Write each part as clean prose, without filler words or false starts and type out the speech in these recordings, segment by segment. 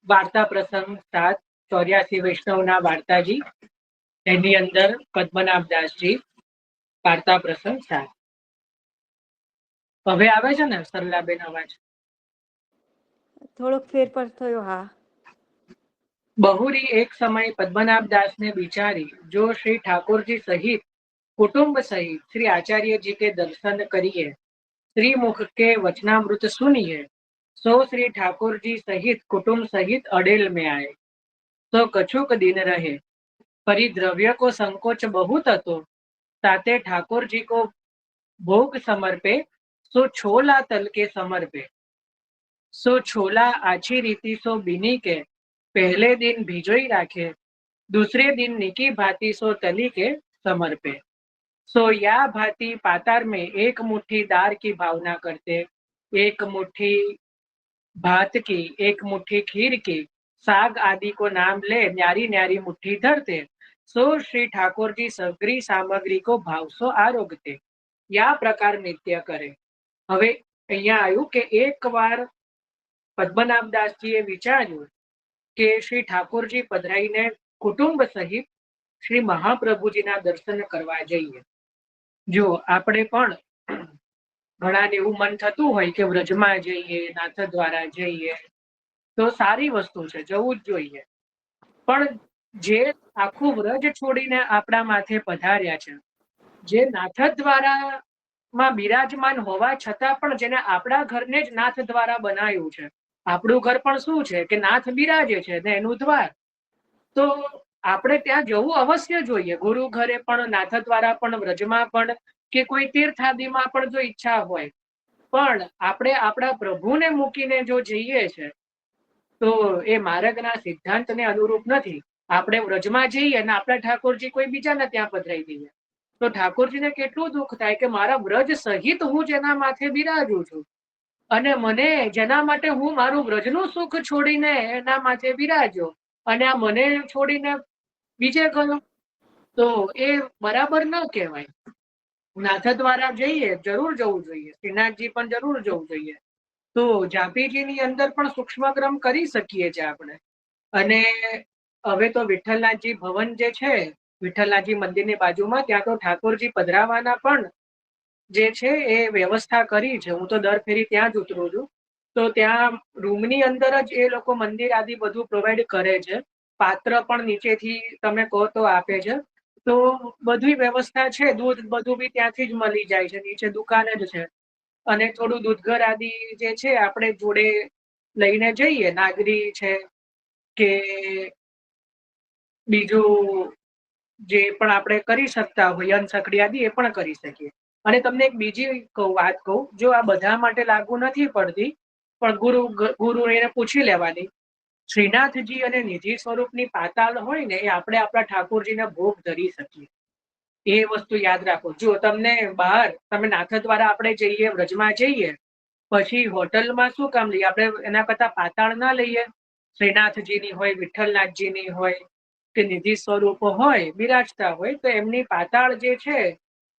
વાર્તા પ્રસંગ 7 84 વૈષ્ણવના વાર્તાજી એની અંદર પદ્મનાભદાસજી વાર્તા પ્રસંગ 7 હવે આવે છે ને સરલાબેન અવાજ? થોડોક ફેરફાર થયો. હા. બહુરી એક સમય પદ્મનાભદાસને बिचारी जो श्री ठाकुरजी सहित कुटुंब सहित श्री आचार्य जी के दर्शन करिए, श्री मुख के वचनामृत सुनिए, सो श्री ठाकुर जी सहित कुटुंब सहित अडेल में आए तो कछुक दिन रहे। परिद्रव्य को संकोच बहुत હતો ताते ठाकुर जी को भोग समर्पे, सो छोला तल के समर्पे, सो छोला आછી रीति सो बीनी के पहले दिन भिजोई राखे, दूसरे दिन निकी भांति सो तली के समर्पे, सो या भांति पातार में एक मुट्ठी दार की भावना करते, एक मुट्ठी भात की, एक मुट्ठी खीर की, साग आदि को नाम ले न्यारी न्यारी मुट्ठी धरते, सो श्री ठाकुर जी सगरी सामग्री को भावसो आरोगते, या प्रकार नित्य करे। હવે અહીંયા આવ્યું કે એકવાર પદ્મનાભદાસજીએ વિચાર્યું કે શ્રી ઠાકોરજી પધરાઈને કુટુંબ સહિત શ્રી મહાપ્રભુજીના દર્શન કરવા જઈએ। જો આપણે પણ ઘણાને એવું મન થતું હોય કે વ્રજમાં જઈએ, નાથદ્વારા જઈએ, તો સારી વસ્તુ છે, જવું જ જોઈએ। પણ જે આખું વ્રજ છોડીને આપણા માથે પધાર્યા છે, જે નાથદ્વારામાં બિરાજમાન હોવા છતાં પણ જેને આપણા ઘરને જ નાથ દ્વારા બનાવ્યું છે, આપણું ઘર પણ શું છે કે નાથ બિરાજે છે ને એનું દ્વાર, તો આપણે ત્યાં જવું અવશ્ય જોઈએ। ગુરુ ઘરે પણ, નાથ દ્વારા પણ, વ્રજમાં પણ, કે કોઈ તીર્થાદિમાં પણ જો ઈચ્છા હોય, પણ આપણે આપણા પ્રભુને મૂકીને જો જઈએ છે તો એ માર્ગના સિદ્ધાંતને અનુરૂપ નથી। આપણે વ્રજમાં જઈએ અને આપણા ઠાકોરજી કોઈ બીજાને ત્યાં પધરાઈ દઈએ તો ઠાકોરજીને કેટલું દુઃખ થાય કે મારા વ્રજ સહિત હું જેના માથે બિરાજું છું અને મને જેના માટે હું મારું વ્રજનું સુખ છોડીને એના માથે બિરાજ્યો અને આ મને છોડીને બીજે ગયો, તો એ બરાબર ન કહેવાય। નાથ દ્વારા જઈએ, જરૂર જવું જોઈએ, શ્રીનાથજી પણ જરૂર જવું જોઈએ। તો જાપીજીની અંદર પણ સૂક્ષ્મક્રમ કરી શકીએ છીએ આપણે। અને હવે તો વિઠ્ઠલનાથજી ભવન જે છે, વિઠ્ઠલનાથજી મંદિરની બાજુમાં, ત્યાં તો ઠાકોરજી પધરાવાના પણ જે છે એ વ્યવસ્થા કરી છે। હું તો દર ફેરી ત્યાં જ ઉતરું છું, તો ત્યાં રૂમની અંદર જ એ લોકો મંદિર આદિ બધું પ્રોવાઈડ કરે છે। પાત્ર પણ નીચેથી તમે કહો તો આપે છે, તો બધી વ્યવસ્થા છે। દૂધ બધું બી ત્યાંથી જ મળી જાય છે, નીચે દુકાન જ છે। અને થોડું દૂધઘર આદિ જે છે આપણે જોડે લઈને જઈએ, નાગરી છે કે બીજું જે પણ આપણે કરી શકતા હોય, અનસકડી આદિ એ પણ કરી શકીએ। અને તમને એક બીજી વાત કહું, જો આ બધા માટે લાગુ નથી પડતી, પણ ગુરુ એને પૂછી લેવાની। શ્રીનાથજી અને નિધિ સ્વરૂપની પાતાળ હોય ને, એ આપણે આપણા ઠાકોરજીને ભોગ ધરી શકીએ, એ વસ્તુ યાદ રાખો। જો તમને બહાર, તમે નાથ દ્વારા આપણે જઈએ, વ્રજમાં જઈએ, પછી હોટલમાં શું કામ લઈએ આપણે? એના કરતા પાતાળ ના લઈએ? શ્રીનાથજીની હોય, વિઠ્ઠલનાથજીની હોય કે નિધિ સ્વરૂપ હોય, બિરાજતા હોય, તો એમની પાતાળ જે છે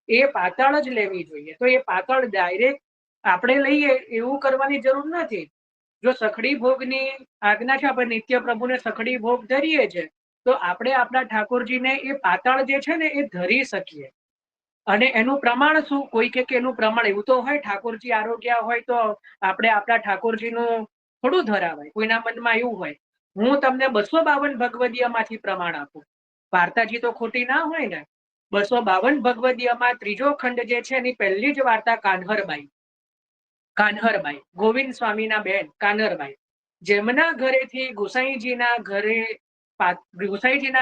એ પાતાળ જ લેવી જોઈએ। તો એ પાતાળ ડાયરેક્ટ આપણે લઈએ એવું કરવાની જરૂર નથી। જો સખડી ભોગની આજ્ઞા છે, આપણે નિત્ય પ્રભુને સખડી ભોગ ધરીએ છે, તો આપણે આપણા ઠાકોરજીને એ પાતાળ જે છે ને એ ધરી શકીએ। અને એનું પ્રમાણ શું? કોઈ કે એનું પ્રમાણ એવું તો હોય, ઠાકોરજી આરોગ્ય હોય તો આપણે આપણા ઠાકોરજીનું થોડું ધરાવાય। કોઈના મનમાં એવું હોય, હું તમને 252 ભગવદીયમાંથી પ્રમાણ આપું, વાર્તાજી તો ખોટી ના હોય ને। 252 ભગવદીયમાં ત્રીજો ખંડ જે છે એની પહેલી જ વાર્તા કાન્હરબાઈ, ગોવિંદ સ્વામીના બેન કાન્હરબાઈ, જેમના ઘરેથી ગુસાઈજીના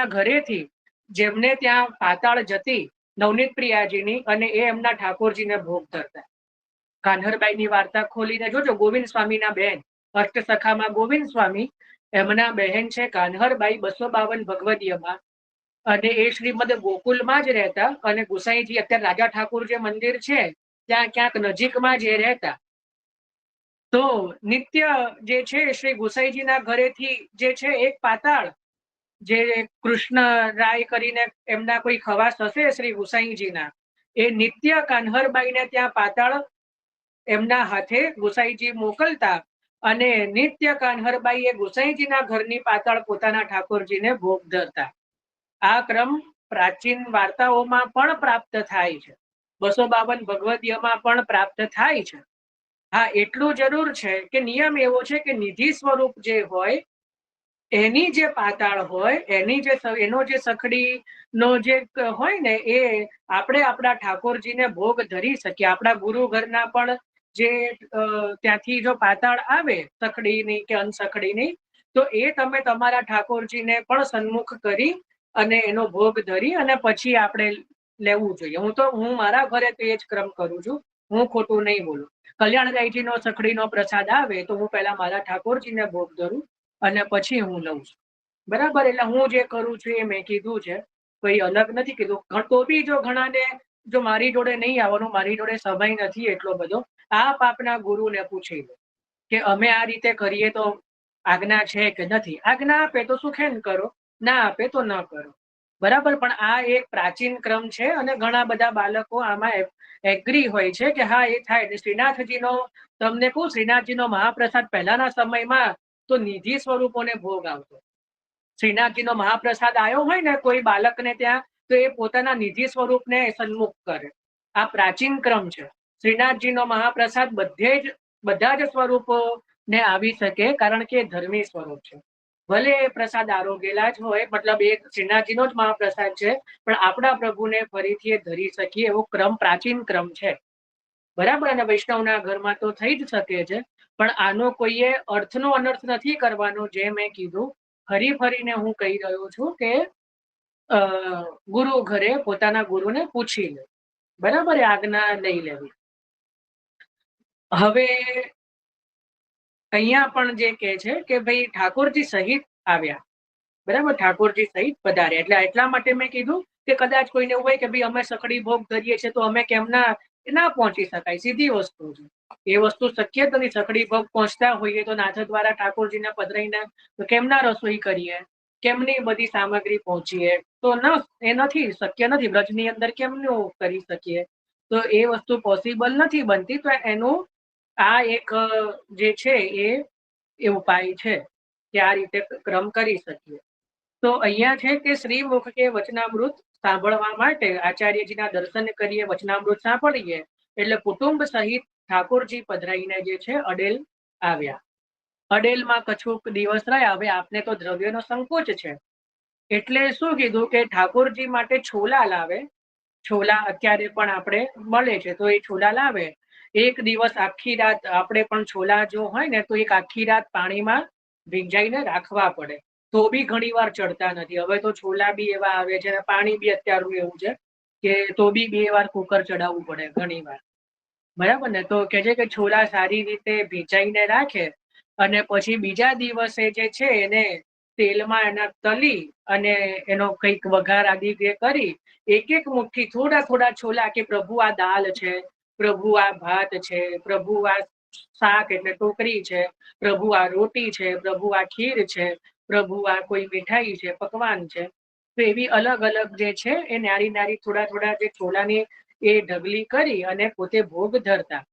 ઘરેથી જેમને ત્યાં પાતાળ જતી નવનીત પ્રિયાજીની, અને એ એમના ઠાકોરજીને ભોગ ધરતા। કાન્હરબાઈની વાર્તા ખોલીને જોજો, ગોવિંદ સ્વામીના બેન, અષ્ટસખામાં ગોવિંદ સ્વામી, એમના બહેન છે કાન્હરબાઈ 252 ભગવદીયમાં, અને એ શ્રીમદ ગોકુલમાં જ રહેતા, અને ગુસાઈજી અત્યારે રાજા ઠાકુર જે મંદિર છે ત્યાં ક્યાંક નજીકમાં જ રહેતા। તો નિત્ય જે છે શ્રી ગુસાઈજીના ઘરેથી જે છે એક પાતાળ, જે કૃષ્ણ રાય કરીને એમના કોઈ ખવાસ હશે શ્રી ગુસાઈજીના, એ નિત્ય કાન્હરબાઈને ત્યાં પાતાળ એમના હાથે ગુસાઈજી મોકલતા, અને નિત્ય કાન્હરબાઈએ ગોસાઈજીના ઘરની પાતળ પોતાના ઠાકોરજીને ભોગ ધરતા. આ ક્રમ પ્રાચીન વાર્તાઓમાં પણ પ્રાપ્ત થાય છે, 252 ભગવદીયમાં પણ પ્રાપ્ત થાય છે. હા, એટલું જરૂર છે કે નિયમ એવો છે કે નિધિ સ્વરૂપ જે હોય એની જે પાતાળ હોય, એનો જે સખડી નો જે હોય ને, એ આપણે આપણા ઠાકોરજીને ભોગ ધરી શકીએ. આપણા ગુરુ ઘરના પણ જે ત્યાંથી જો પાતાળ આવે સખડીની કે અનસખડીની, તો એ તમે તમારા ઠાકોરજીને પણ સન્મુખ કરી અને એનો ભોગ ધરી અને પછી આપણે લેવું જોઈએ. હું મારા ઘરે તો એ જ ક્રમ કરું છું, હું ખોટું નહીં બોલું. કલ્યાણરાયજીનો સખડીનો પ્રસાદ આવે તો હું પહેલા મારા ઠાકોરજીને ભોગ ધરું અને પછી હું લઉં છું. બરાબર? એટલે હું જે કરું છું એ મેં કીધું છે, કોઈ અલગ નથી કીધું. તો બી જો ઘણાને જો મારી જોડે નહીં આવવાનું, મારી જોડે સમય નથી એટલો બધો, આપ આપના ગુરુને પૂછી લો કે અમે આ રીતે કરીએ તો આજ્ઞા છે કે નથી. આજ્ઞા આપે તો સુખેન કરો, ના આપે તો ન કરો. બરાબર? પણ આ એક પ્રાચીન ક્રમ છે અને ઘણા બધા બાળકો આમાં એગ્રી હોય છે કે હા, એ થાય. શ્રીનાથજીનો તમને કહું, શ્રીનાથજીનો મહાપ્રસાદ પહેલાના સમયમાં તો નિધિ સ્વરૂપોને ભોગ આવતો. શ્રીનાથજીનો મહાપ્રસાદ આવ્યો હોય ને કોઈ બાળકને ત્યાં, તો એ પોતાના નિધિ સ્વરૂપને સન્મુખ કરે. આ પ્રાચીન ક્રમ છે. શ્રીનાથજીનો મહાપ્રસાદ બધા જ સ્વરૂપો ને આવી શકે, કારણ કે ધર્મી સ્વરૂપ છે. ભલે એ પ્રસાદ આરોગેલા જ હોય, મતલબ એ શ્રીનાથજીનો જ મહાપ્રસાદ છે, પણ આપણા પ્રભુને ફરીથી એ ધરી શકીએ એવો ક્રમ પ્રાચીન ક્રમ છે. બરાબર? અને વૈષ્ણવના ઘરમાં તો થઈ જ શકે છે, પણ આનો કોઈએ અર્થનો અનર્થ નથી કરવાનો. જે મેં કીધું, ફરી ફરીને હું કહી રહ્યો છું કે ગુરુ ઘરે પોતાના ગુરુને પૂછી લે. બરાબર? આજ્ઞા લઈ લેવી. હવે અહીંયા પણ જે કહે છે કે ભાઈ ઠાકોરજી સહિત આવ્યા. બરાબર? ઠાકોરજી સહિત પધાર્યા. એટલે એટલા માટે મેં કીધું કે કદાચ કોઈને એવું હોય કે ભાઈ અમે સખડી ભોગ ધરીએ છીએ તો અમે કેમ ના પહોંચી શકાય. સીધી વસ્તુ છે, એ વસ્તુ શક્ય જ નથી. સખડી ભોગ પહોંચતા હોઈએ તો નાથ દ્વારા ઠાકોરજીને પધરાઈને તો કેમના રસોઈ કરીએ, કેમની બધી સામગ્રી પહોંચીએ, તો એ નથી શક્ય. નથી વ્રજની અંદર કેમનું કરી શકીએ? તો એ વસ્તુ પોસિબલ નથી બનતી. તો એનું આ એક જે છે એ ઉપાય છે કે આ રીતે ક્રમ કરી શકીએ. તો અહીંયા છે કે શ્રીમુખ કે વચનામૃત સાંભળવા માટે આચાર્યજીના દર્શન કરીએ, વચનામૃત સાંભળીએ, એટલે કુટુંબ સહિત ઠાકોરજી પધરાઈને જે છે અડેલ આવ્યા. અડેલમાં કછુક દિવસ રહ્યા. હવે આપને તો દ્રવ્યનો સંકોચ છે, એટલે શું કીધું કે ઠાકોરજી માટે છોલા લાવે. છોલા અત્યારે પણ આપણે મળે છે, તો એ છોલા લાવે. એક દિવસ આખી રાત આપણે પણ છોલા જો હોય ને તો એક આખી રાત પાણીમાં ભીંજાઈને રાખવા પડે, તો બી ઘણી વાર ચડતા નથી. હવે તો છોલા બી એવા આવે છે, પાણી બી અત્યારનું એવું છે કે તો બી 2 વાર કુકર ચડાવવું પડે ઘણી વાર. બરાબર ને? તો કે છે કે છોલા સારી રીતે ભીંજાઈને રાખે અને પછી બીજા દિવસે જે છે એને તેલમાં એના તલી અને એનો કંઈક વઘાર આદિ કરી એક એક મુઠ્ઠી થોડા થોડા છોલા, કે પ્રભુ આ દાલ છે, પ્રભુ આ ભાત છે, પ્રભુ આ શાક એટલે ટોકરી છે, પ્રભુ આ રોટી છે, પ્રભુ આ ખીર છે, પ્રભુ આ કોઈ મીઠાઈ છે, પકવાન છે. તો એવી અલગ અલગ જે છે એ નારી નારી થોડા થોડા જે છોલાની એ ઢગલી કરી અને પોતે ભોગ ધરતા.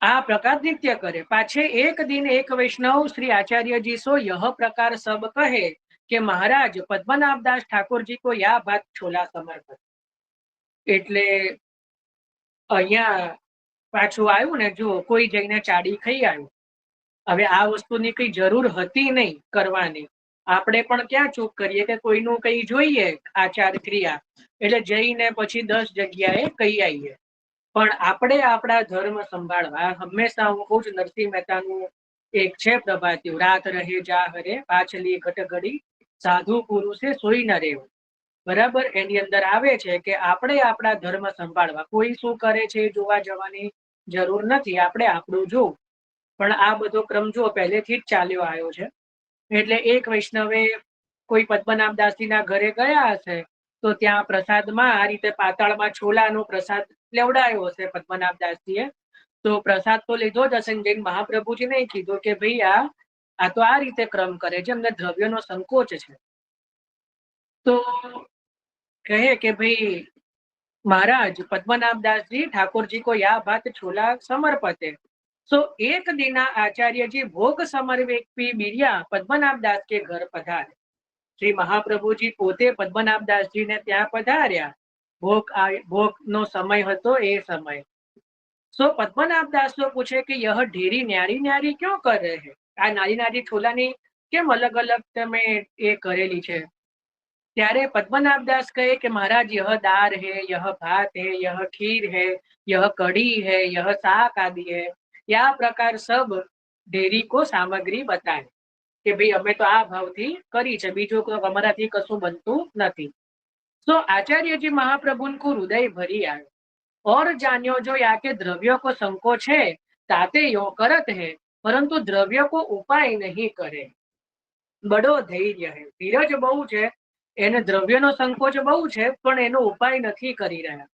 આ પ્રકાર નિત્ય કરે. પાછે એક દિન એક વૈષ્ણવ શ્રી આચાર્યજી સો यह प्रकार सब कहे કે મહારાજ પદ્મનાભદાસ ઠાકોરજી કો યા ભાત છોલા સમર્પિત. એટલે અહીંયા પાછું આવ્યું ને, જો કોઈ જઈને ચાડી ખાઈ આવ્યું. હવે આ વસ્તુની કઈ જરૂર હતી નહીં કરવાની. આપણે પણ ક્યાં ચૂક કરીએ કે કોઈનું કઈ જોઈએ આચાર ક્રિયા, એટલે જઈને પછી 10 જગ્યાએ કહી આવીએ. પણ આપણે આપણા ધર્મ સંભાળવા હંમેશા, હું કહું છું, નરસિંહ મહેતાનું એક છે પ્રભાત્યું, રાત રહે જા હરે પાછલી ઘટઘડી સાધુ પુરુષે સોઈ ન રહેવું. બરાબર? એની અંદર આવે છે કે આપણે આપણા ધર્મ સંભાળવા, કોઈ શું કરે છે જોવા જવાની જરૂર નથી. આપણે આપણું જોવું. પણ આ બધો ક્રમ જો પહેલેથી જ ચાલ્યો આવ્યો છે. એટલે એક વૈષ્ણવે કોઈ પદ્મનાભદાસજીના ઘરે ગયા હશે, તો ત્યાં પ્રસાદમાં આ રીતે પાતાળમાં છોલાનો પ્રસાદ લેવડાયો હશે પદ્મનાભદાસજીએ. તો પ્રસાદ તો લીધો જ હશે. જૈન મહાપ્રભુજીને કીધું કે ભાઈ આ તો આ રીતે ક્રમ કરે છે, અમને દ્રવ્યનો સંકોચ છે. તો કહે કે ભાઈ महाराज पद्मनाभदास जी ठाकुर जी को यह भात छोला समर्पित है। सो एक दिना आचार्य जी भोग समर्पी बीरिया पद्मनाभ दास के घर पधारे। श्री महाप्रभु जी पोते पद्मनाभ दास जी ने ત્યાં પધાર્યા। ભોગ નો સમય હતો એ સમય। सो पद्मनाभ दास तो पूछे कि यह ढेरी न्यारी न्यारी क्यों कर रहे हैं? आ नारी नारी छोलानी કેમ અલગ અલગ તમે એ કરેલી છે? ત્યારે पद्मनाभ दास कहे कि महाराज यह दार है, यह भात है, यह खीर है, यह कढ़ी है, यह शाक आदि है। या प्रकार सब डेरी को सामग्री बताए કે ભાઈ અમે તો આ ભાવથી કરી છે, બીજું અમારાથી કશું બનતું નથી। तो आचार्य जी महाप्रभु को हृदय भरी आए और जान्यो जो या के द्रव्यों को संकोच है ताते यो करत है, परंतु द्रव्य को उपाय नहीं करे। बड़ो धैर्य है, धीरज बहु है, એને દ્રવ્યનો સંકોચ બહુ છે પણ એનો ઉપાય નથી કરી રહ્યા।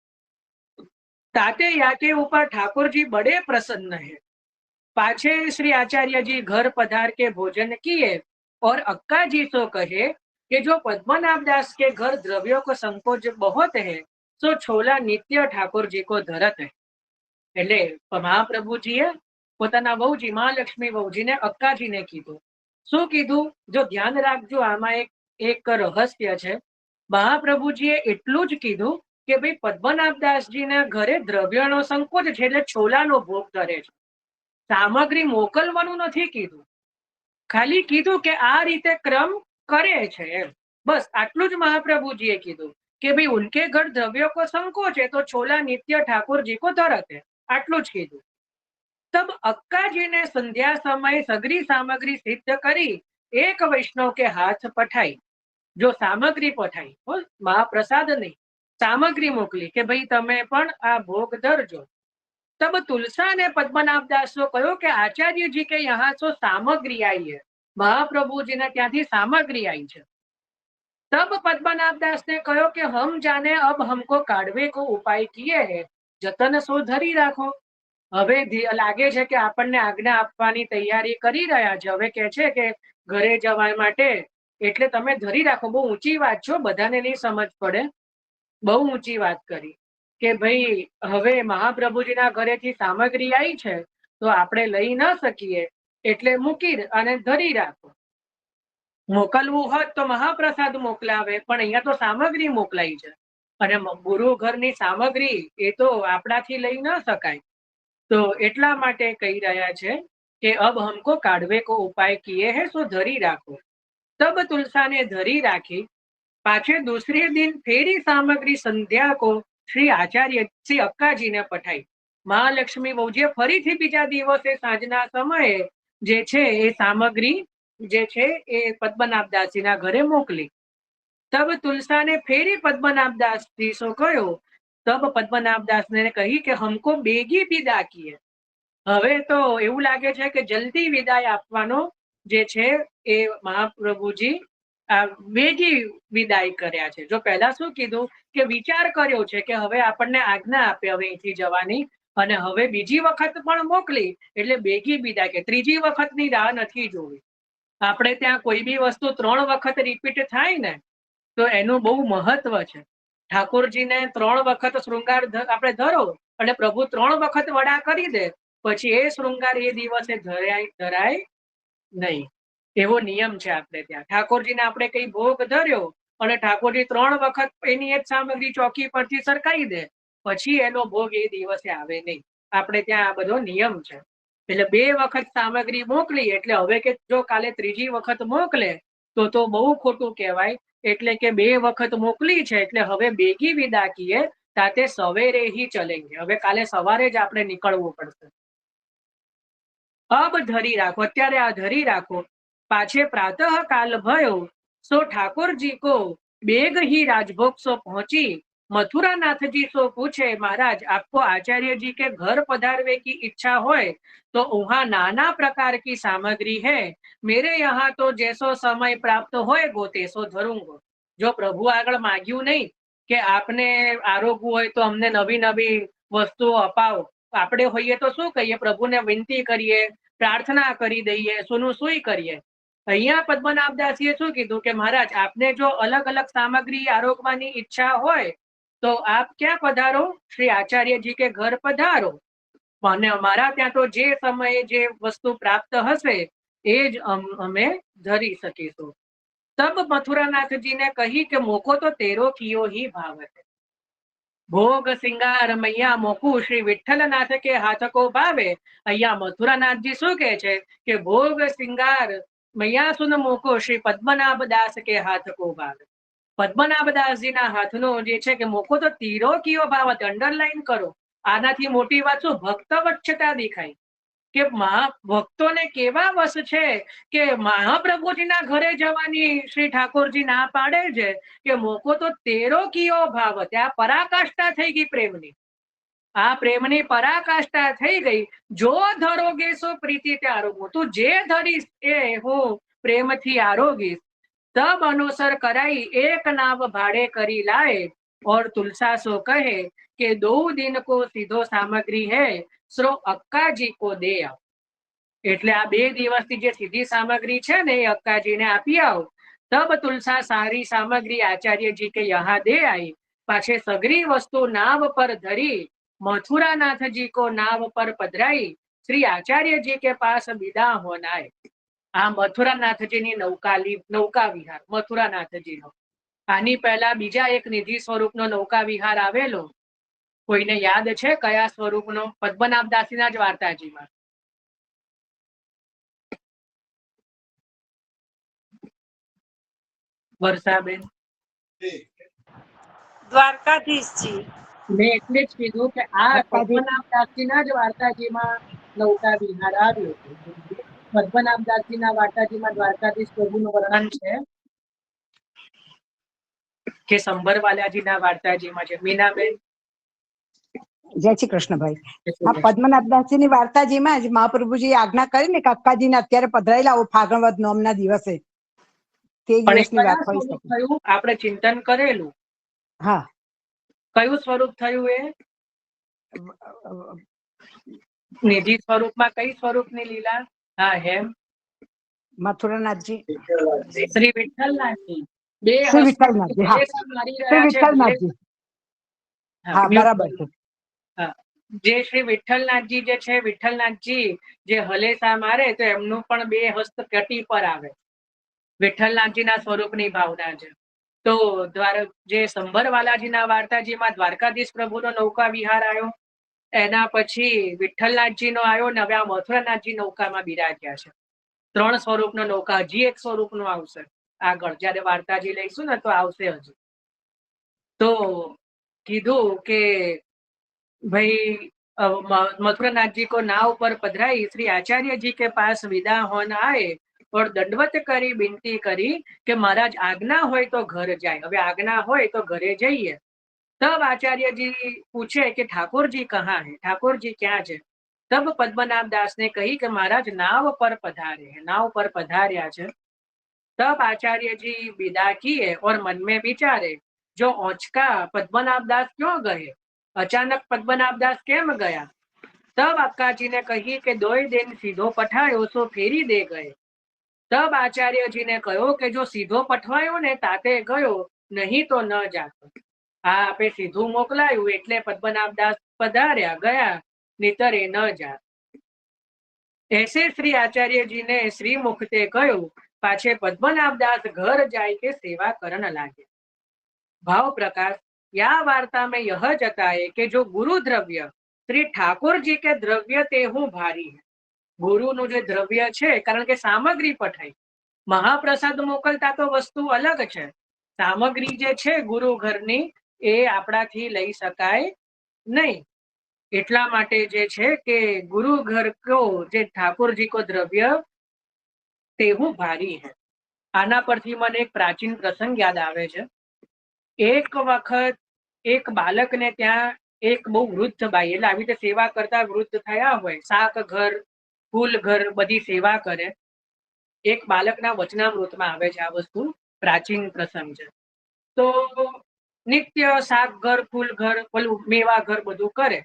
તાતે याके ऊपर ठाकुर जी बड़े प्रसन्न है। पाछे श्री आचार्य जी घर पधार के भोजन किए और अक्का जी तो कहे कि जो पद्मनाभ दास के घर द्रव्यों को संकोच बहुत है तो छोला नित्य ठाकुर जी को धरत है। એટલે મહાપ્રભુજીએ પોતાના વહુજી મહાલક્ષ્મી વહુજીને અક્કાજીને કીધું। શું કીધું? જો ધ્યાન રાખજો, આમાં એક રહસ્ય છે। મહાપ્રભુજીએ એટલું જ કીધું કે ભાઈ પદ્મનાભ દાસજીના ઘરે દ્રવ્યનો સંકોચ છે એટલે છોલાનો ભોગ ધરે છે, સામગ્રી મોકલવાનું નથી કીધું। ખાલી કીધું કે આ રીતે ક્રમ કરે છે એમ, બસ આટલું જ મહાપ્રભુજીએ કીધું કે ભાઈ ઉનકે ઘર દ્રવ્યો को संकोच है तो छोला नित्य ठाकुर जी को धरत है, આટલું જ કીધું। तब अक्का जी ने संध्या समय सगरी सामग्री सिद्ध करी एक वैष्णव के हाथ पठाई। जो सामग्री पठाई, महाप्रसाद नहीं, सामग्री मोकली કે ભાઈ તમે પણ આ ભોગ ધરજો। तब तुलसा ने पद्मनाभ दास को कहो कि आचार्य जी के यहाँ तो सामग्री आई है, महाप्रभु जी ने त्याथी सामग्री आई है। तब पद्मनाभ दास ने कहो कि हम जाने अब हमको काढ़वे को उपाय किए है, जतन सो धरी राखो। હવે લાગે છે કે આપણને આજ્ઞા આપવાની તૈયારી કરી રહ્યા છે। હવે કે છે કે ઘરે જવા માટે એટલે તમે ધરી રાખો। બહુ ઊંચી વાત છે, બધાને નહીં સમજ પડે, બહુ ઊંચી વાત કરી કે ભાઈ હવે મહાપ્રભુજીના ઘરેથી સામગ્રી આવી છે તો આપણે લઈ ન શકીએ એટલે મૂકી અને ધરી રાખો। મોકલવું હોત તો મહાપ્રસાદ મોકલાવે, પણ અહીંયા તો સામગ્રી મોકલાઈ છે અને ગુરુ ઘરની સામગ્રી એ તો આપણાથી લઈ ન શકાય। तो एटला माटे कही रहा है कि अब हमको काढ़वे को उपाय किए हैं सो धरी राखो। तब तुलसा ने धरी राखी। पाछे दूसरे दिन फेरी सामग्री संध्या को श्री आचार्य श्री अक्का जी ने पठाई। महालक्ष्मी वहुजीए फरीथी बीजा दिवसे सांजना समये जे छे ए सामग्री जे छे ए पद्मनाभ दास ना घरे मोकली। तब तुलसा ने फेरी पद्मनाभ दास जी सो कहो। तब पद्मनाभ दास ने कही कि हमको बेगी विदा किए। હવે તો એવું લાગે છે કે જલ્દી વિદાય આપવાનો જે છે એ મહાપ્રભુજી વેગી વિદાય કર્યા છે। જો પહેલા શું કીધું કે વિચાર કર્યો છે કે હવે આપણને આજ્ઞા આપે હવે અહીંથી જવાની અને હવે બીજી વખત પણ મોકલી એટલે બેગી વિદાય, કે ત્રીજી વખતની રાહ નથી જોવી। આપણે ત્યાં કોઈ બી વસ્તુ 3 વખત રિપીટ થાય ને તો એનું બહુ મહત્વ છે। ઠાકોરજીને 3 વખત શૃંગાર આપણે ધરો અને પ્રભુ 3 વખત વડા કરી દે પછી એ શૃંગાર એ દિવસે ધરાય નહીં, એવો નિયમ છે આપણે ત્યાં। ઠાકોરજીને આપણે કઈ ભોગ ધર્યો અને ઠાકોરજી 3 વખત એની એક સામગ્રી ચોકી પરથી સરકાઈ દે પછી એનો ભોગ એ દિવસે આવે નહીં, આપણે ત્યાં આ બધો નિયમ છે। એટલે 2 વખત સામગ્રી મોકલી એટલે હવે કે જો કાલે ત્રીજી વખત મોકલે તો બહુ ખોટું કહેવાય। એટલે કે 2 વખત મોકલી છે એટલે હવે બેગી વિદા કીએ તાતે સવેરે ही चलेंगे, હવે કાલે સવારે જ આપણે નીકળવું પડશે। अब धरी राखो, અત્યારે આ ધરી રાખો। पाछे प्रातः काल भयो सो ठाकुर जी को बेग ही राजभोग सो पहुंची। मथुरा नाथ जी सो पूछे महाराज आपको आचार्य जी के घर पधारवे की इच्छा होए तो वहां नाना प्रकार की सामग्री है, मेरे यहाँ तो जैसो समय प्राप्त होएगो तेसो धरूंगो। जो प्रभु आगळ माग्યું नहीं કે આપને આરોગવું હોય તો અમને નવી નવી વસ્તુઓ અપાવો, આપણે હોઈએ તો શું કહીએ? પ્રભુને વિનંતી કરીએ, प्रार्थना करी दईए, सुनु सुई करिए। अहींया पद्मनाभ दासीए शुं कीधुं के महाराज आपने जो अलग अलग सामग्री आरोगवानी इच्छा होय तो आप क्या पधारो, श्री आचार्य जी के घर पधारो। અને અમારા ત્યાં તો જે સમયે જે વસ્તુ પ્રાપ્ત હશે એ જ અમે ધરી શકીશું. તબ મથુરાનાથજીને કહી કે મોકો તો તેરો કિયો હી ભાવત, ભોગ સિંગાર મૈયા મોકું શ્રી વિઠ્ઠલનાથ કે હાથ કો ભાવે. અહીંયા મથુરાનાથજી શું કહે છે કે ભોગ સિંગાર મૈયા સુન મોકો શ્રી પદ્મનાભ દાસ કે હાથ કો ભાવે. પદ્મનાભદાસજીના હાથનો જે છે કે મોકો તો તીરો કિયો ભાવત, અંડરલાઈન કરો. આનાથી મોટી વાત શું? ભક્ત વચ્છતા દેખાય કે ભક્તોને કેવા વશ છે કે મહાપ્રભુજીના ઘરે જવાની શ્રી ઠાકોરજી ના પાડે છે કે મોકો તો તેરો કિયો ભાવ. ત્યાં પરાકાષ્ઠા થઈ ગઈ પ્રેમની. આ પ્રેમની પરાકાષ્ઠા થઈ ગઈ. જો ધરોગે સો પ્રીતિ તે આરોગો, તું જે ધરીશ એ હું પ્રેમથી આરોગીશ. તબ અનુસર કરાઈ એક નાવ ભાડે કરી લાए, और तुलसा सो कहे કે 2 दिन को सीधो सामग्री है सो अक्काजी को दे आओ. એટલે આ 2 દિવસની જે સીધી સામગ્રી છે ને એ અક્કાજીને આપી આવો. તબ તુલસા સારી સામગ્રી આચાર્યજી કે યહાં દે आई, પાછે સગરી વસ્તુ નાવ પર ધરી મથુરાનાથજી को नाव पर पधराई, श्री आचार्यजी के पास विदा होनाए. આ મથુરાનાથજીની નૌકા વિહાર મથુરાનાથજીનો. આની પહેલા બીજા એક નિધિ સ્વરૂપનો નૌકા વિહાર આવેલો. કોઈને યાદ છે કયા સ્વરૂપનો? પદ્મનાભદાસીના જ વાર્તાજીમાં. વર્ષાબેન? દ્વારકાધીશજી. મેં એટલે જ કીધું કે આ પદ્મનાભદાસીના જ વાર્તાજીમાં નૌકા વિહાર આવ્યો. પદ્મનાભદાસજીના વાર્તાજીમાં દ્વારકાધીશ પ્રભુનું વર્ણન છે કે સંભરવાલાજીના વાર્તાજીમાં છે. મીનાબેન? જય શ્રી કૃષ્ણભાઈ. આ પદ્મનાભદાસજીની વાર્તાજીમાં જ મહાપ્રભુજી આજ્ઞા કરી ને કે અક્કાજીને અત્યારે પધરાયેલા આવો ફાગણ વદ નોમના દિવસે તે દિવસની વાત હોય શકે. આપણે ચિંતન કરેલું. હા. કયું સ્વરૂપ થયું એ? નિધિ સ્વરૂપમાં કઈ સ્વરૂપની લીલા? હા, હેમ મથુરાનાથજી, શ્રી વિઠ્ઠલનાથજી. શ્રી વિઠ્ઠલનાથજી. હા, શ્રી વિઠ્ઠલનાથજી. હા, બરાબર છે. જે શ્રી વિઠ્ઠલનાથજી જે છે, વિઠ્ઠલનાથજી જે હલેસા મારે તો એમનું પણ 2 હસ્ત કટી પર આવે. વિઠ્ઠલનાથજીના સ્વરૂપની ભાવના છે. તો જે સંભરવાલાજીના વાર્તાજીમાં દ્વારકાધીશ પ્રભુનો નૌકા વિહાર આવ્યો, એના પછી વિઠ્ઠલનાથજીનો આવ્યો ને હવે આ મથુરાનાથજી નૌકામાં બિરાજ્યા છે. 3 સ્વરૂપનો નૌકા. હજી એક સ્વરૂપનો આવશે આગળ, જયારે વાર્તાજી લઈશું ને તો આવશે હજી. તો કીધું કે भाई मथुरानाथ को नाव पर पधराई, श्री आचार्य जी के पास विदा होना आए और दंडवत કરી વિનંતી કરી કે મહારાજ આજ્ઞા હોય તો ઘર જાય. હવે આજ્ઞા હોય તો ઘરે જઈએ. तब आचार्य जी पूछे कि ठाकुर जी कहाँ है, ठाकुर जी क्या है? तब पद्मनाभ दास ने कही कि महाराज नाव पर पधारे हैं, नाव पर पधार्या है. तब आचार्य जी विदा किए और मन में विचारे जो औचका पद्मनाभ दास क्यों गए, अचानक पद्मनाभ दास केम गया? तब अक्काजी ने कही कि 2 दिन सीधो पठायो सो फेरी दे गए. तब आचार्य जी ने कहो कि जो सीधो पठवायो ने ताते गयो, नहीं तो न जातो. आ आपे सीधू मोकलाયું એટલે પદ્મનાભ દાસ પધાર્યા, ગયા, નીતર એ ન જાત. ऐसे श्री आचार्य जी ने श्री मुखते कहो, पाछे पद्मनाभ दास घर जाय के सेवा करन लागे. भाव प्रकाश. या वार्ता में यह जताए कि जो गुरु द्रव्य श्री ठाकुर जी के द्रव्य ते हूँ भारी है. गुरु नु जो द्रव्य छे, कारण के सामग्री पठाई, महाप्रसाद मोकलता तो वस्तु अलग है. सामग्री जे छे गुरु घरनी ए आपणाथी लई शकाय नहीं. એટલા માટે જે છે કે ગુરુ ઘર કો જે ઠાકોરજી કો દ્રવ્ય તેવું ભારી है. આના પરથી મને એક પ્રાચીન પ્રસંગ યાદ આવે છે. એક વખત એક બાળકને ત્યાં એક બહુ વૃદ્ધ બાઈ, એટલે આવી રીતે સેવા કરતા વૃદ્ધ થયા હોય, શાક ઘર ફૂલ ઘર બધી સેવા કરે. એક બાળકના વચનામૃતમાં આવે છે આ વસ્તુ, પ્રાચીન પ્રસંગ છે. તો નિત્ય શાક ઘર ફૂલ ઘર પેલું મેવા ઘર બધું કરે.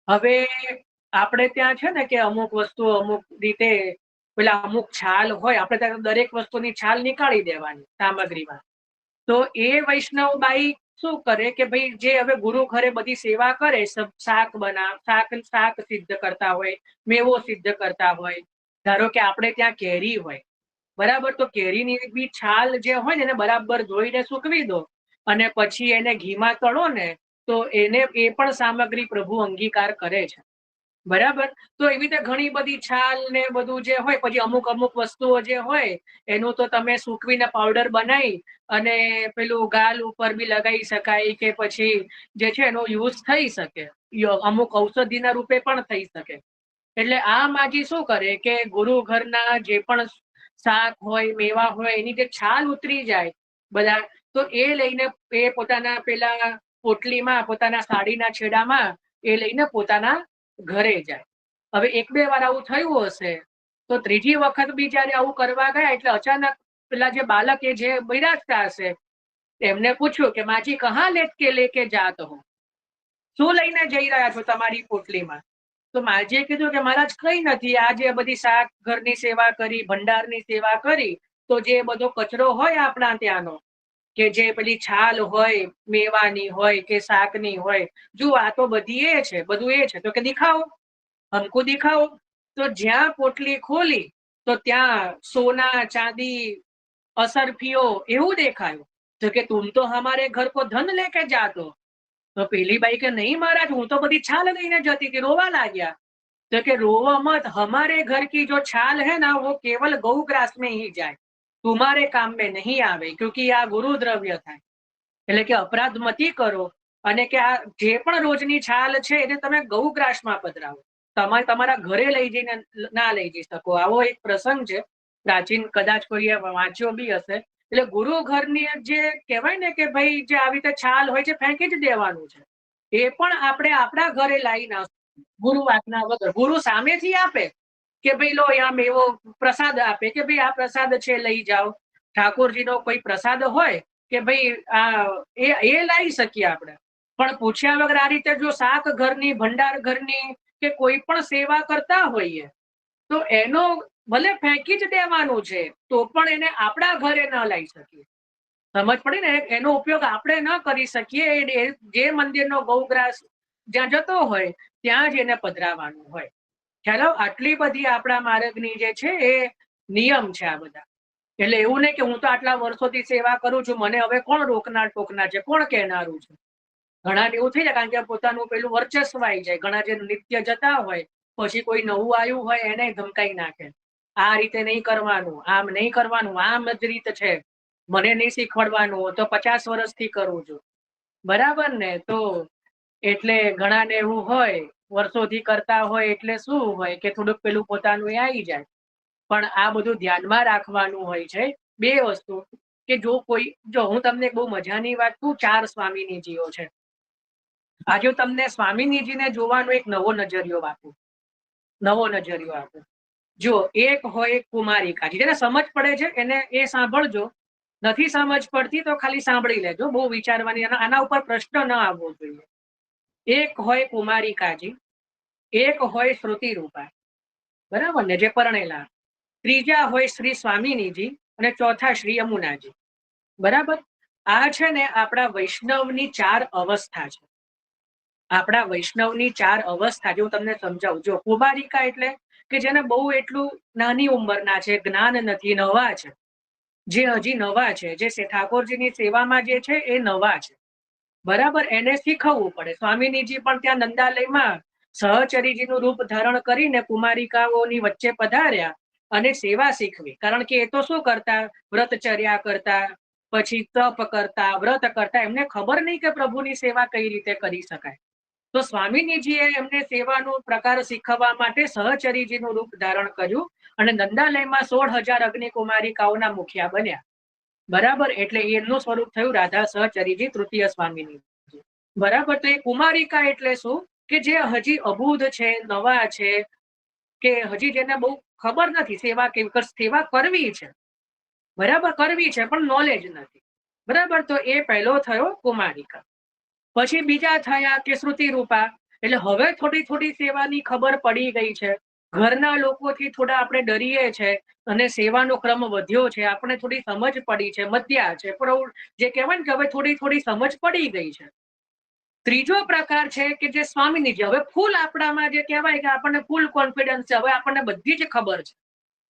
હવે આપણે ત્યાં છે ને કે અમુક વસ્તુ અમુક રીતે પેલા અમુક છાલ હોય, આપણે ત્યાં દરેક વસ્તુની છાલ નીકાળી દેવાની સામગ્રીમાં. તો એ વૈષ્ણવ બાઈ શું કરે કે ભાઈ જે હવે ગુરુ ઘરે બધી સેવા કરે, શાક શાક સિદ્ધ કરતા હોય, મેવો સિદ્ધ કરતા હોય. ધારો કે આપણે ત્યાં કેરી હોય, બરાબર, તો કેરીની બી છાલ જે હોય ને એને બરાબર ધોઈને સૂકવી દો અને પછી એને ઘીમાં તળો ને, તો એને એ પણ સામગ્રી પ્રભુ અંગીકાર કરે છે. બરાબર. તો એવી રીતે ઘણી બધી છાલ ને બધું જે હોય, પછી અમુક વસ્તુઓ જે હોય એનું તો તમે સૂકવીને પાવડર બનાવી અને પેલું ગાલ ઉપર બી લગાવી શકાય, કે પછી જે છે એનો યુઝ થઈ શકે, અમુક ઔષધિના રૂપે પણ થઈ શકે. એટલે આ માજી શું કરે કે ગુરુ ઘરના જે પણ શાક હોય, મેવા હોય, એની જે છાલ ઉતરી જાય બધા, તો એ લઈને એ પોતાના પેલા પોટલીમાં, પોતાના સાડીના છેડામાં એ લઈને પોતાના ઘરે જાય. હવે 1-2 વાર આવું થયું હશે, તો ત્રીજી વખત બી જયારે આવું કરવા ગયા એટલે અચાનક પેલા જે બાલક એ જે બિરાજતા હશે એમને પૂછ્યું કે માજી કહા લેકે જાત હો, શું લઈને જઈ રહ્યા છો તમારી પોટલીમાં? તો માજીએ કીધું કે મહારાજ કઈ નથી, આજે બધી શાક ઘરની સેવા કરી, ભંડારની સેવા કરી, તો જે બધો કચરો હોય આપણા ત્યાંનો, કે જે પેલી છાલ હોય, મેવાની હોય કે શાકની હોય, જો આ તો બધી એ છે, બધું એ છે. તો કે દિખાઓ, હમકો દિખાઓ. તો જ્યાં પોટલી ખોલી તો ત્યાં સોના ચાંદી અસરફીઓ એવું દેખાયું. તો કે તુમ તો હમારે ઘર કો ધન લેકે જાત હો. તો પેલી બાઈ કે નહીં મહારાજ, હું તો બધી છાલ લઈને જતી હતી. રોવા લાગ્યા. तो कि रोवो मत, हमारे घर की जो छाल है ना वो केवल गौग्रास में ही जाए, तुम्हारे काम में नहीं आवे, क्योंकि आ गुरु द्रव्य થાય. એટલે કે અપરાધ મતી કરો અને કે આ જે પણ રોજની છાલ છે એને તમે ગૌગ્રાસમાં પધરાવો, તમે તમારા ઘરે લઈ જઈને ના લઈ જઈ શકો. આવો એક પ્રસંગ છે પ્રાચીન, કદાચ કોઈએ વાંચ્યો બી હશે. એટલે ગુરુ ઘરની જે કહેવાય ને કે ભાઈ જે આવી રીતે છાલ હોય છે ફેંકી જ દેવાનું છે, એ પણ આપણે આપણા ઘરે લાવી ના, ગુરુ આજ્ઞા વગર. ગુરુ સામેથી આપે કે ભાઈ લો આમ એવો પ્રસાદ આપે કે ભાઈ આ પ્રસાદ છે લઈ જાઓ, ઠાકોરજીનો કોઈ પ્રસાદ હોય કે ભાઈ આ એ લાવી શકીએ આપણે, પણ પૂછ્યા વગર આ રીતે જો શાક ઘરની, ભંડાર ઘરની કે કોઈ પણ સેવા કરતા હોઈએ તો એનો ભલે ફેંકી જ દેવાનું છે, તો પણ એને આપણા ઘરે ન લાવી શકીએ. સમજ પડી ને? એનો ઉપયોગ આપણે ન કરી શકીએ. જે મંદિરનો ગૌગ્રાસ જ્યાં જતો હોય ત્યાં જ એને પધરાવાનું હોય. ખ્યાલ? આટલી બધી આપણા માર્ગની જે છે એ નિયમ છે આ બધા. એટલે એવું નહીં કે હું તો આટલા વર્ષોથી સેવા કરું છું, મને હવે કોણ રોકનાર ટોકનાર છે, કોણ કહેનારું છે. ઘણા એવું થઈ જાય કારણ કે પોતાનું પેલું વર્ચસ્વ આવી જાય. ઘણા જે નિત્ય જતા હોય પછી કોઈ નવું આવ્યું હોય એને ધમકાઈ નાખે, આ રીતે નહીં કરવાનું, આમ નહીં કરવાનું, આમ જ રીત છે, મને નહીં શીખવાડવાનું, તો 50 વર્ષથી કરું છું. બરાબર ને? તો એટલે ઘણાને એવું હોય, વર્ષોથી કરતા હોય એટલે શું હોય કે થોડુંક પેલું પોતાનું એ આવી જાય. પણ આ બધું ધ્યાનમાં રાખવાનું હોય છે. 2 વસ્તુ કે જો કોઈ, જો હું તમને બહુ મજાની વાત કહું, 4 સ્વામિનીજીઓ છે. આજે તમને સ્વામિનીજીને જોવાનો એક નવો નજરિયો આપું. જો એક હોય કુમારિકાજી, જેને સમજ પડે છે એને એ સાંભળજો, નથી સમજ પડતી તો ખાલી સાંભળી લેજો, બહુ વિચારવાની, આના ઉપર પ્રશ્ન ન આવવો જોઈએ. એક હોય કુમારિકાજી, એક હોય શ્રુતિરૂપા, બરાબર ને, જે પરણેલા. ત્રીજા હોય શ્રી સ્વામિનીજી અને ચોથા શ્રી યમુનાજી. બરાબર? આ છે ને આપણા વૈષ્ણવની 4 અવસ્થા છે. આપણા વૈષ્ણવની 4 અવસ્થા જો તમને સમજાવું. જો કુમારિકા એટલે કે જેને બહુ એટલું નાની ઉંમરના છે, જ્ઞાન નથી, નવા છે, જે હજી નવા છે, જે ઠાકોરજીની સેવામાં જે છે એ નવા છે. બરાબર? એને શીખવવું પડે. સ્વામિનીજી પણ ત્યાં નંદાલયમાં સહચરીજીનું રૂપ ધારણ કરીને કુમારિકાઓની વચ્ચે પધાર્યા અને સેવા શીખવી. કારણ કે એ તો શું કરતા, વ્રતચર્યા કરતા, પછી તપ કરતા, વ્રત કરતા, એમને ખબર નહીં કે પ્રભુની સેવા કઈ રીતે કરી શકાય. તો સ્વામિનીજીએ એમને સેવાનો પ્રકાર શીખવવા માટે સહચરીજીનું રૂપ ધારણ કર્યું અને નંદાલયમાં 16,000 અગ્નિકુમારિકાઓના મુખિયા બન્યા. બરાબર? એટલે એમનું સ્વરૂપ થયું રાધા સહચરીજી, તૃતીય સ્વામિનીજી. બરાબર? તો એ કુમારિકા એટલે શું કે જે હજી અબૂધ છે, નવા છે, કે હજી જેને બહુ ખબર નથી સેવા કેવી, સેવા કરવી છે, બરાબર, કરવી છે પણ નોલેજ નથી. બરાબર? તો એ પહેલો થયો કુમારિકા. પછી બીજા થયા કે શ્રુતિરૂપા, એટલે હવે થોડી થોડી સેવાની ખબર પડી ગઈ છે. ઘરના લોકોથી થોડા આપણે ડરીએ છે અને સેવાનો ક્રમ વધ્યો છે, આપણે થોડી સમજ પડી છે, મધ્યા છે, જે કહેવાય ને કે હવે થોડી થોડી સમજ પડી ગઈ છે. ત્રીજો પ્રકાર છે કે જે સ્વામીનીજી, હવે ફૂલ આપણામાં જે કહેવાય કે આપણને ફૂલ કોન્ફિડન્સ છે, હવે આપણને બધી જ ખબર છે,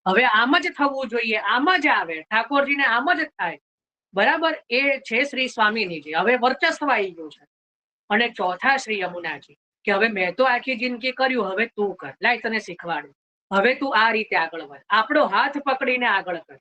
હવે આમ જ થવું જોઈએ, આમ જ આવે, ઠાકોરજીને આમ જ થાય, બરાબર. એ છે શ્રી સ્વામીનીજી. હવે વર્ચસ્વ આવી ગયું છે. અને ચોથા શ્રી યમુનાજી, કે હવે મેં તો આખી જિંદગી કર્યું, હવે તું કર, લાય તને શીખવાડું, હવે તું આ રીતે આગળ વધ, આપણો હાથ પકડીને આગળ કર.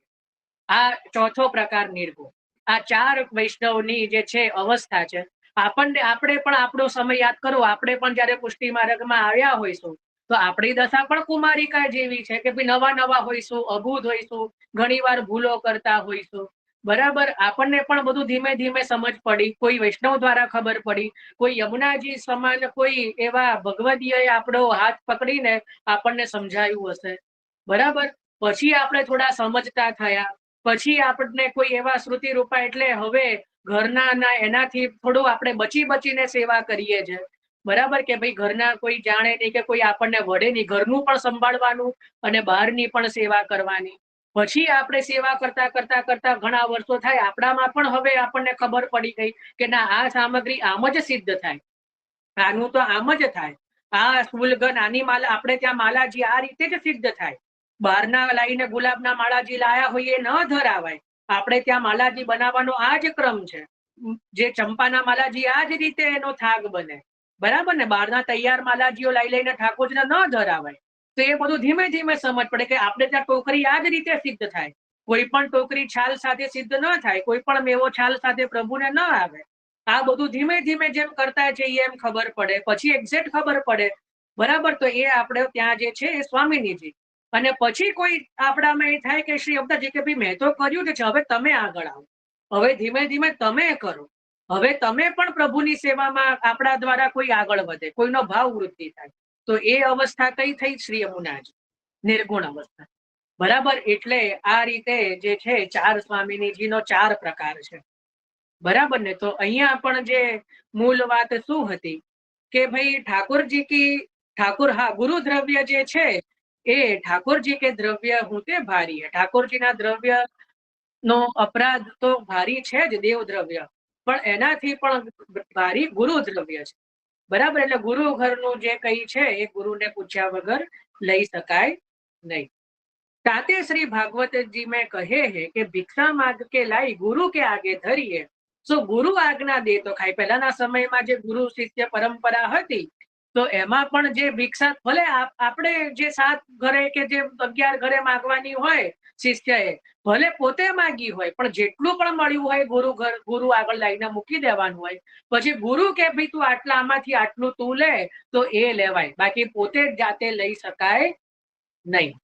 આ ચોથો પ્રકાર નિર્ગુણ. આ ચાર વૈષ્ણવની જે છે અવસ્થા છે. આપણે પણ આપણો સમય યાદ કરો, આપણે પણ જયારે પુષ્ટિ માર્ગમાં આવ્યા હોઈશું તો આપણી દશા પણ કુમારિકા જેવી છે કે ભાઈ નવા નવા હોઈશું, અબૂધ હોઈશું, ઘણી વાર ભૂલો કરતા હોઈશું, બરાબર. આપણને પણ બધું ધીમે ધીમે સમજ પડી, કોઈ વૈષ્ણવ દ્વારા ખબર પડી, કોઈ યમુનાજી સમાન કોઈ એવા ભગવદીય આપણો હાથ પકડીને આપણને સમજાયું હશે, બરાબર. પછી આપણે થોડા સમજતા થયા, પછી આપણને કોઈ એવા શ્રુતિ રૂપા, એટલે હવે ઘરના એનાથી થોડું આપણે બચી બચીને સેવા કરીએ છીએ, બરાબર. કે ભાઈ ઘરના કોઈ જાણે નહીં, કે કોઈ આપણને વડે નહીં, ઘરનું પણ સંભાળવાનું અને બહારની પણ સેવા કરવાની. પછી આપણે સેવા કરતા કરતા કરતા ઘણા વર્ષો થાય, આપણામાં પણ હવે આપણને ખબર પડી ગઈ કે ના, આ સામગ્રી આમ જ સિદ્ધ થાય, આનું તો આમ જ થાય, આ ફૂલગન, આની માલા, આપણે ત્યાં માલાજી આ રીતે જ સિદ્ધ થાય. બહારના લાવીને ગુલાબના માળાજી લાયા હોય એ ન ધરાવાય, આપણે ત્યાં માલાજી બનાવવાનો આ જ ક્રમ છે. જે ચંપાના માલાજી આ જ રીતે એનો થાગ બને, બરાબર ને. બહારના તૈયાર માલાજીઓ લઈને ઠાકોરજીને ન ધરાવાય. તો એ બધું ધીમે ધીમે સમજ પડે કે આપણે ત્યાં ટોકરી આ જ રીતે સિદ્ધ થાય, કોઈ પણ ટોકરી છાલ સાથે સિદ્ધ ન થાય, કોઈ પણ મેવો છાલ સાથે પ્રભુને ન આવે. આ બધું ધીમે ધીમે જેમ કરતા જઈએ એમ ખબર પડે, પછી એક્ઝેક્ટ ખબર પડે, બરાબર. તો એ આપણે ત્યાં જે છે એ સ્વામીનીજી. અને પછી કોઈ આપણામાં એ થાય કે શ્રી અવતારજી, કે ભાઈ મેં તો કર્યું છે, હવે તમે આગળ આવો, હવે ધીમે ધીમે તમે કરો, હવે તમે પણ પ્રભુની સેવામાં આપણા દ્વારા કોઈ આગળ વધે, કોઈનો ભાવ વૃદ્ધિ થાય. તો એ અવસ્થા કઈ થઈ? શ્રી યમુનાજી, નિર્ગુણ અવસ્થા, બરાબર. એટલે આ રીતે જે છે ચાર સ્વામીનીજીનો ચાર પ્રકાર છે, બરાબર ને. તો અહીંયા પણ જે મૂળ વાત શું હતી કે ભાઈ ઠાકોરજી કી ઠાकुर, હા, ગુરુ દ્રવ્ય જે છે એ ઠાકોરજી કે દ્રવ્ય હું તે ભારી હે. ઠાકોરજીના દ્રવ્ય નો અપરાધ તો ભારી છે જ, દેવ દ્રવ્ય, પણ એનાથી પણ ભારી ગુરુ દ્રવ્ય છે, બરાબર. એટલે ગુરુ ઘરનું જે કઈ છે એ ગુરુને પૂછ્યા વગર લઈ શકાય નહીં. ताते श्री भागवत जी में कहे है कि भिक्षा मांग के लाई गुरु के आगे धरिए, सो गुरु आज्ञा दे तो खाई. પહેલાના સમયમાં જે ગુરુ શિષ્ય પરંપરા હતી, તો એમાં પણ જે ભિક્ષા, ભલે આપણે જે 7 ઘરે કે જે 11 ઘરે માંગવાની હોય શિષ્યએ, ભલે પોતે માંગી હોય, પણ જેટલું પણ મળ્યું હોય ગુરુ આગળ લાઈને મૂકી દેવાનું હોય. પછી ગુરુ કે ભાઈ તું આટલામાંથી આટલું તું લે, તો એ લેવાય, બાકી પોતે જ જાતે લઈ શકાય નહીં.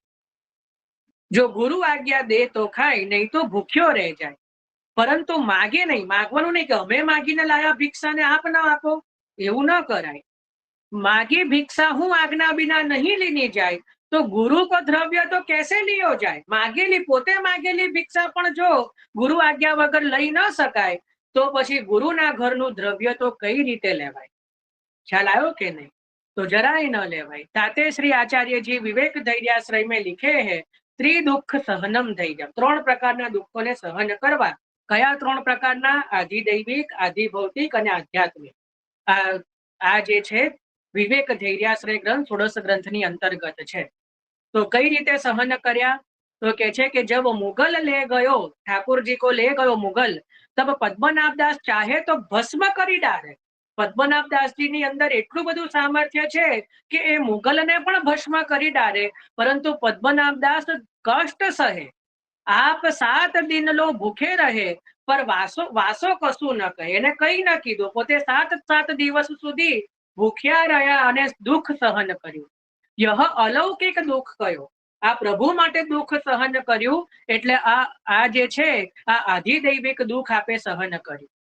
જો ગુરુ આજ્ઞા દે તો ખાય, નહીં તો ભૂખ્યો રહે જાય, પરંતુ માગે નહીં. માગવાનું નહીં કે અમે માગીને લાયા ભિક્ષાને આપ ના આપો, એવું ન કરાય. માગી ભિક્ષા હું આજ્ઞા બિના નહીં લીની જાય, તો ગુરુ કો દ્રવ્ય તો કેસે लियो જાય. માગેલી, પોતે માગેલી ભિક્ષા પણ જો ગુરુ આજ્ઞા વગર લઈ ન શકાય, તો પછી ગુરુના ઘરનું દ્રવ્ય તો કઈ રીતે લેવાય? ખ્યાલ આવ્યો કે નહીં? તો જરાય ન લેવાય. તાતે શ્રી આચાર્યજી વિવેક ધૈર્યાશ્રય में लिखे है, ત્રિદુઃખ સહનમ ધૈર્યમ. 3 પ્રકારના દુઃખોને સહન કરવા. કયા 3 પ્રકારના? આધિદૈવિક, આધિભૌતિક અને આધ્યાત્મિક. આ જે છે વિવેક ધૈર્યાશ્રય ગ્રંથ ષોડશ ગ્રંથની અંતર્ગત છે. તો કઈ રીતે સહન કર્યા? તો કે છે કે જબ મુગલ લે ગયો, ઠાकुरજી કો લે ગયો મુગલ, તબ પદ્મનાભ દાસ ચાહે તો ભસ્મ કરી ડાલે. પદ્મનાભ દાસજીની અંદર એટલું બધું સામર્થ્ય છે કે એ મુગલને પણ ભસ્મ કરી ડાલે, પરંતુ પદ્મનાભ દાસ કષ્ટ સહે. આપ 7 દિન લો ભૂખે રહે, પર વાસો કશું ન કહે. એને કઈ ન કીધું, પોતે 7 દિવસ સુધી ભૂખ્યા રહ્યા અને દુઃખ સહન કર્યું. યહ અલૌકિક દુઃખ કયો? આ પ્રભુ માટે દુઃખ સહન કર્યું, એટલે આ જે છે આ આધિદૈવિક દુઃખ આપે સહન કર્યું.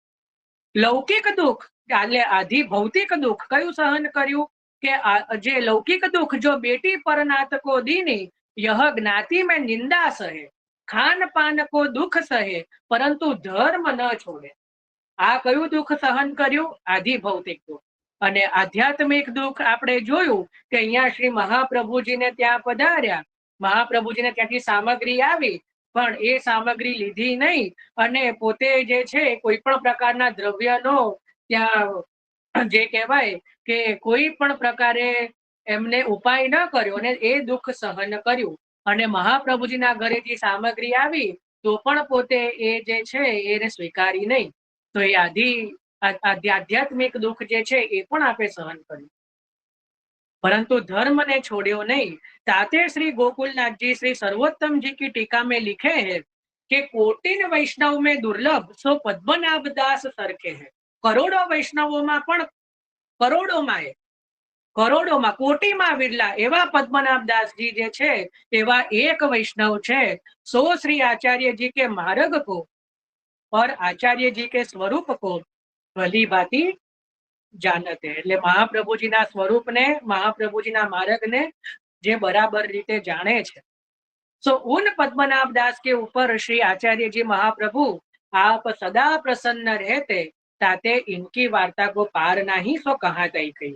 લૌકિક દુઃખ, એટલે આધિ ભૌતિક દુઃખ કયું સહન કર્યું? કે જે લૌકિક દુઃખ, જો બેટી પરનાત કો દીની, यह ज्ञाति में निंदा सहे, खान पान को दुख सहे, परंतु धर्म न छोड़े. આ કયું દુઃખ સહન કર્યું? આધિ ભૌતિક દુઃખ. અને આધ્યાત્મિક દુઃખ આપણે જોયું કે અહીંયા શ્રી મહાપ્રભુજીને ત્યાં પધાર્યા, મહાપ્રભુજીને ત્યાંથી સામગ્રી આવી, પણ એ સામગ્રી લીધી નહીં અને પોતે જે છે કોઈ પણ પ્રકારના દ્રવ્યનો ત્યાં જે કહેવાય કે કોઈ પણ પ્રકારે એમને ઉપાય ન કર્યો અને એ દુઃખ સહન કર્યું. અને મહાપ્રભુજીના ઘરેથી સામગ્રી આવી તો પણ પોતે એ જે છે એને સ્વીકારી નહીં. તો એ આધ્યાત્મિક દુઃખ જે છે એ પણ આપણે સહન કર્યું, परंतु धर्म ने छोड़ो नहीं। ताते श्री गोकुलनाथ जी श्री सर्वोत्तम जी की टीका में लिखे हैं कि कोटिन वैष्णव में दुर्लभ सो पद्मनाभ दास सरखे है। करोड़ों वैष्णवों में पण करोड़ों में करोड़ों में कोटि में विरला एवा पद्मनाभ दास जी जे छे एवा एक वैष्णव छे। सो श्री आचार्य जी के मार्ग को और आचार्य जी के स्वरूप को भली भांति जानते એટલે મહાપ્રભુજીના સ્વરૂપને મહાપ્રભુજીના માર્ગને જે બરાબર રીતે જાણે છે। सो उन पद्मनाभ दास के ऊपर श्री आचार्य जी महाप्रभु आप सदा प्रसन्न रहते, ताते इनकी वार्ता को पार नहीं सो कहा तई कही।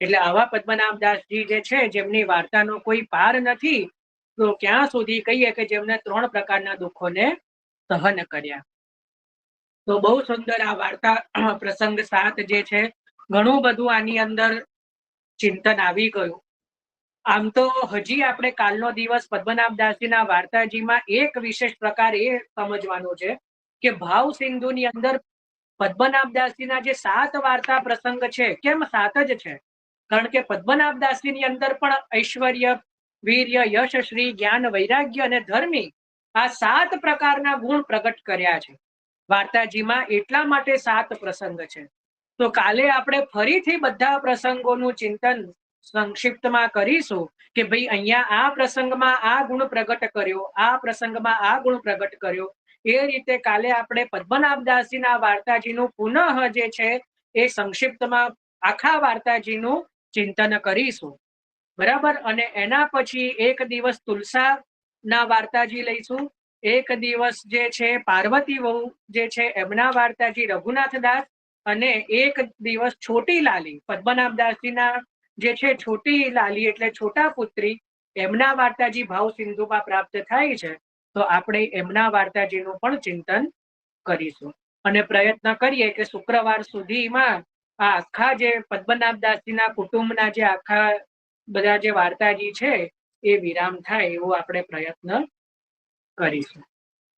એટલે આવા પદ્મનાભ દાસજી જે છે જેમની વાર્તાનો કોઈ પાર નથી, તો ક્યાં સુધી કહીએ કે જેમને 3 પ્રકારના દુઃખોને સહન કર્યા। તો બહુ સુંદર આ વાર્તા પ્રસંગ 7 જે છે ઘણું બધું આની અંદર ચિંતન આવી ગયું। આમ તો હજી આપણે કાલનો દિવસ પદ્મનાભ દાસજીના વાર્તાજીમાં એક વિશેષ પ્રકાર એ સમજવાનો છે કે ભાવ સિંધુની અંદર પદ્મનાભ દાસજીના જે 7 વાર્તા પ્રસંગ છે, કેમ 7 જ છે? કારણ કે પદ્મનાભ દાસજીની અંદર પણ ઐશ્વર્ય, વીર્ય, યશ, શ્રી, જ્ઞાન, વૈરાગ્ય અને ધર્મી આ 7 પ્રકારના ગુણ પ્રગટ કર્યા છે વાર્તાજીમાં, એટલા માટે 7 પ્રસંગ છે। તો કાલે આપણે ફરીથી બધા પ્રસંગોનું ચિંતન સંક્ષિપ્તમાં કરીશું કે ભાઈ અહીંયા આ પ્રસંગમાં આ ગુણ પ્રગટ કર્યો, આ પ્રસંગમાં આ ગુણ પ્રગટ કર્યો। એ રીતે કાલે આપણે પદ્મનાભ દાસજીના વાર્તાજીનું પુનઃ જે છે એ સંક્ષિપ્તમાં આખા વાર્તાજીનું ચિંતન કરીશું, બરાબર। અને એના પછી એક દિવસ તુલસાના વાર્તાજી લઈશું, એક દિવસ જે છે પાર્વતી વહુ જે છે એમના વાર્તાજી રઘુનાથ દાસ, અને એક દિવસ છોટી લાલી પદ્મનાભ દાસજીના જે છે છોટી લાલી એટલે છોટા પુત્રી એમના વાર્તાજી ભાવ સિંધુમાં પ્રાપ્ત થાય છે। તો આપણે એમના વાર્તાજીનું પણ ચિંતન કરીશું અને પ્રયત્ન કરીએ કે શુક્રવાર સુધીમાં આ આખા જે પદ્મનાભ દાસજીના કુટુંબના જે આખા બધા જે વાર્તાજી છે એ વિરામ થાય એવો આપણે પ્રયત્ન કરીશું,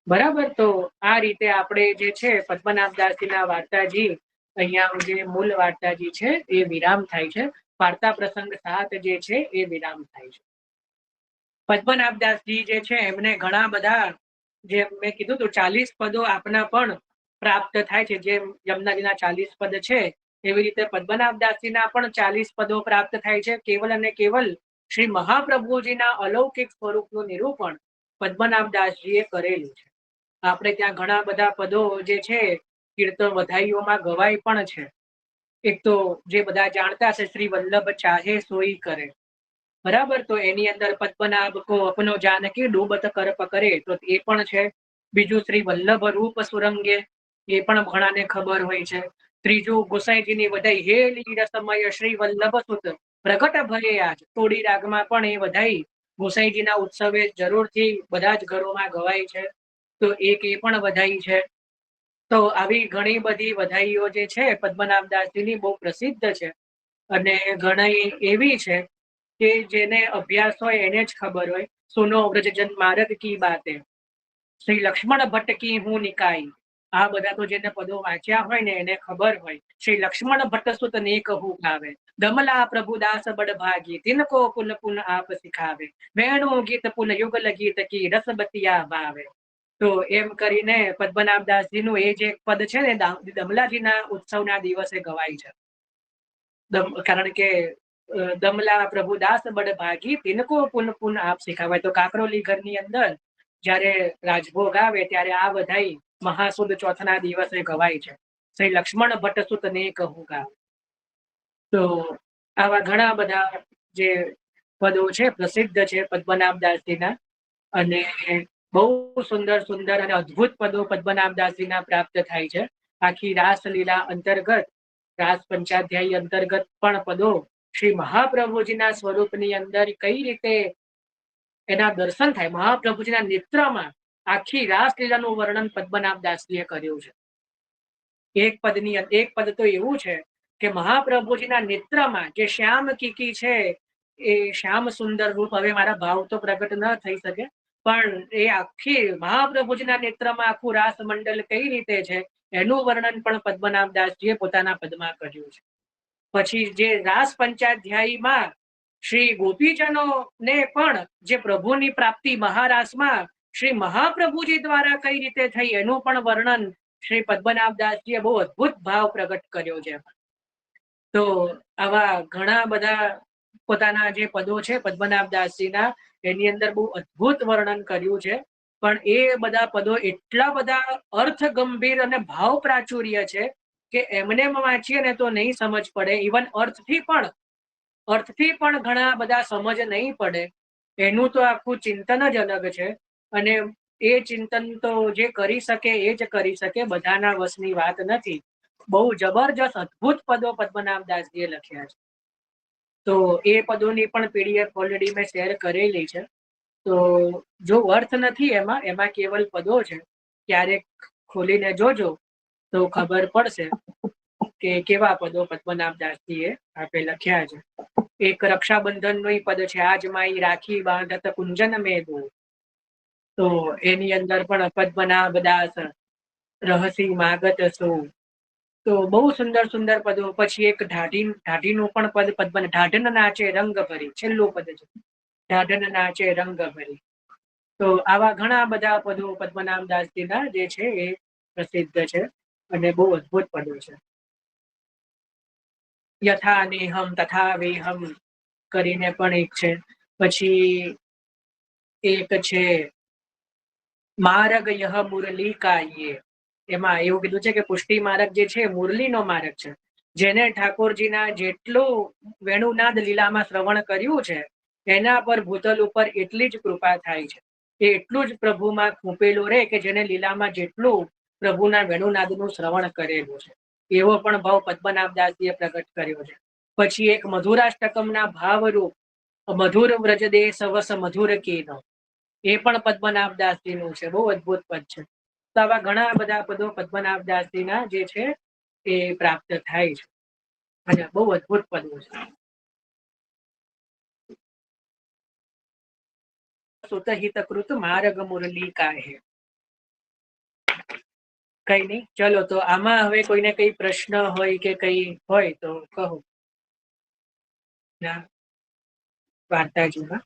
બરાબર। તો આ રીતે આપણે જે છે પદ્મનાભ દાસજીના વાર્તાજી અહીંયા જે મૂળ વાર્તાજી છે એ વિરામ થાય છે, વાર્તા પ્રસંગ 7 જે છે એ વિરામ થાય છે। પદ્મનાભ દાસજી જે છે એમને ઘણા બધા જે મેં કીધું તો 40 પદો આપના પણ પ્રાપ્ત થાય છે, જે યમુનાજીના 40 પદ છે એવી રીતે પદ્મનાભ દાસજીના પણ 40 પદો પ્રાપ્ત થાય છે। કેવલ અને કેવલ શ્રી મહાપ્રભુજીના અલૌકિક સ્વરૂપનું નિરૂપણ પદ્મનાભ દાસજીએ કરેલું છે। આપણે ત્યાં ઘણા બધા પદો જે છે કીર્તન વધાઈઓમાં ગવાય પણ છે। એક તો જે બધા જાણતા છે શ્રી વલ્લભ ચાહે સોઈ કરે, બરાબર। તો એની અંદર પદ્મનાભ કો અપનો જાનકી ડૂબત કર પકરે, તો એ પણ છે। બીજું શ્રી વલ્લભ રૂપ સુરંગે, એ પણ ઘણાને ખબર હોય છે। ત્રીજું ગોસાઈજીની વધાઈ હે લીર સમય શ્રી વલ્લભ સુત પ્રગટ ભયે આજ, તોડી રાગમાં પણ એ વધાઈ ગોસાઈજીના ઉત્સવે જરૂરથી બધા જ ઘરોમાં ગવાય છે, તો એક એ પણ વધાઈ છે। તો આવી ઘણી બધી વધાઈઓ જે છે પદ્મનાભ દાસજીની બહુ પ્રસિદ્ધ છે અને ઘણી એવી છે કે જેને અભ્યાસ હોય એને જ ખબર હોય। સુનો વ્રજજન માર્ગ की बातें, श्री लक्ष्मण भट्ट की हूँ निकाई, आ बधा तो जेने पदो वांच्या होय ने एने खबर होय। श्री लक्ष्मण भट्ट सुत ने कहू गावे, दमला प्रभुदास बड़भागी, तिनको पुन पुन आप सिखावे, वेणु गीत पुन युगल गीत की रसबतिया भावे। तो एम करीने पद्मनाभ दासजीનું એ જે પદ છે ને દમલાજીના ઉત્સવના દિવસે ગવાય છે, કારણ કે દમલા પ્રભુદાસ બડભાગી, तिनको पुन पुन आप सिखावे। તો કાકરોલી ઘરની અંદર જ્યારે રાજભોગ આવે ત્યારે આ બધાઈ મહાસુદ ચોથના દિવસે ગવાય છે। શ્રી લક્ષ્મણ ભટ્ટ સુત ને કહું ગાવે। તો આવા ઘણા બધા જે પદો છે પ્રસિદ્ધ છે પદ્મનાભ દાસજીના, અને બહુ સુંદર સુંદર અને અદ્ભુત પદો પદ્મનાભ દાસજીના પ્રાપ્ત થાય છે। આખી રાસલીલા અંતર્ગત રાસ પંચાધ્યાયી અંતર્ગત પણ પદો શ્રી મહાપ્રભુજીના સ્વરૂપની અંદર કઈ રીતે એના દર્શન થાય, મહાપ્રભુજીના નેત્રમાં આખી રાસલીલાનું વર્ણન પદ્મનાભ દાસજીએ કર્યું છે. એક પદ તો એવું છે કે મહાપ્રભુજીના નેત્રમાં જે શ્યામ કીકી છે, એ શ્યામ સુંદર રૂપ, હવે મારા ભાવ તો પ્રગટ ન થઈ શકે, પણ એ આખી મહાપ્રભુજીના નેત્રમાં આખું રાસ મંડળ કઈ રીતે છે એનું વર્ણન પણ પદ્મનાભ દાસજીએ પોતાના પદમાં કર્યું છે. પછી જે રાસ પંચાધ્યાયીમાં શ્રી ગોપીજનો ને પણ જે પ્રભુની પ્રાપ્તિ મહારાસમાં શ્રી મહાપ્રભુજી દ્વારા કઈ રીતે થઈ એનું પણ વર્ણન શ્રી પદ્મનાભ દાસજીએ બહુ અદ્ભુત ભાવ પ્રગટ કર્યો છે. તો આવા ઘણા બધા પોતાના જે પદો છે પદ્મનાભ દાસજીના, એની અંદર બહુ અદ્ભુત વર્ણન કર્યું છે. પણ એ બધા પદો એટલા બધા અર્થ ગંભીર અને ભાવ પ્રાચુર્ય છે કે એમને વાંચીએ ને તો નહીં સમજ પડે. ઇવન અર્થથી પણ ઘણા બધા સમજ નહીં પડે. એનું તો આખું ચિંતન જ અલગ છે. અને એ ચિંતન તો જે કરી શકે એ જ કરી શકે, બધાના વશની વાત નથી. બહુ જબરજસ્ત અદ્ભુત પદો પદ્મનાભ દાસજીએ લખ્યા છે. તો એ પદોની પણ પીડીએફ ઓલરેડી મેં શેર કરેલી છે. તો જો અર્થ નથી એમાં કેવલ પદો છે. ક્યારેક ખોલીને જોજો તો ખબર પડશે કે કેવા પદો પદ્મનાભ દાસજીએ આપે લખ્યા છે. એક રક્ષાબંધનનું પદ છે, આજ માઈ રાખી બાંધત કુંજન મેદો. તો એની અંદર પણ પદ્મનાભ દાસ રહસી માગત સો. તો બહુ સુંદર સુંદર પદો. પછી એક ઢાઢીનું પણ પદ ઢાઢન નાચે રંગ ભરી, છેલ્લું પદ છે, ઢાઢન નાચે રંગ ભરી. તો આવા ઘણા બધા પદો પદ્મનાભ દાસજીના જે છે એ પ્રસિદ્ધ છે અને બહુ અદ્ભુત પદો છે. યથા નેહમ તથા વેહમ કરીને પણ એક છે. પછી એક છે માર્ગ યહ મુરલી કાયે. એમાં એવું કીધું છે કે પુષ્ટિ માર્ગ જે છે મુરલીનો માર્ગ છે. જેને ઠાકોરજીના જેટલું વેણુનાદ લીલામાં શ્રવણ કર્યું છે એના પર ભૂતલ ઉપર એટલી જ કૃપા થાય છે. એ એટલું જ પ્રભુમાં ખૂંપેલું રહે કે જેને લીલામાં જેટલું પ્રભુના વેણુનાદનું શ્રવણ કરેલું છે. એવો પણ ભાવ પદ્મનાભ દાસજીએ પ્રગટ કર્યો છે. પછી એક મધુરાષ્ટકમના ભાવરૂપ મધુર વ્રજદે સવસ મધુર કીનો, એ પણ પદ્મનાભ દાસજીનું છે. બહુ અદ્ભુત પદ છે. તો આવા ઘણા બધા પદો પદ્મનાભ દાસજીના જે છે એ પ્રાપ્ત થાય છે અને બહુ અદ્ભુત પદો છે. સુતહિત કૃત માર્ગ મુરલી કાહે. કઈ નહીં, ચલો તો આમાં હવે કોઈને કઈ પ્રશ્ન હોય કે કઈ હોય તો કહો. વાર્તાજીમાં